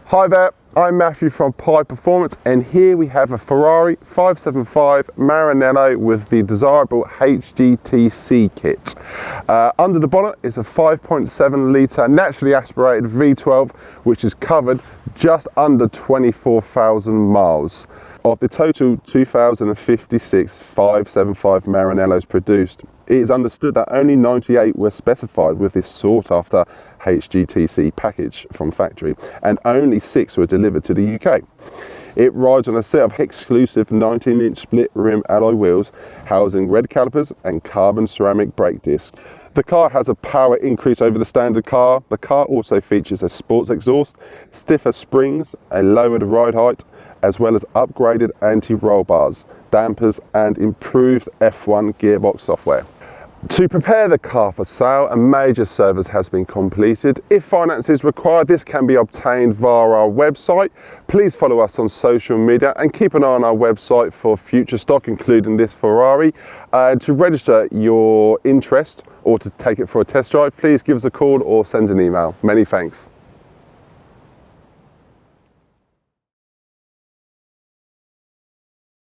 Hi there, I'm Matthew from Pi Performance, and here we have a Ferrari 575 Maranello with the desirable HGTC kit. Under the bonnet is a 5.7 litre naturally aspirated V12, which is covered just under 24,000 miles. Of the total 2,056 575 Maranellos produced, it is understood that only 98 were specified with this sought after HGTC package from factory, and only 6 were delivered to the UK. It rides on a set of exclusive 19-inch split rim alloy wheels housing red calipers and carbon ceramic brake discs. The car has a power increase over the standard car. The car also features a sports exhaust, stiffer springs, a lowered ride height, as well as upgraded anti-roll bars, dampers and improved F1 gearbox software. To prepare the car for sale, a major service has been completed. If finance is required, this can be obtained via our website. Please follow us on social media and keep an eye on our website for future stock, including this Ferrari. To register your interest or to take it for a test drive, please give us a call or send an email. Many thanks.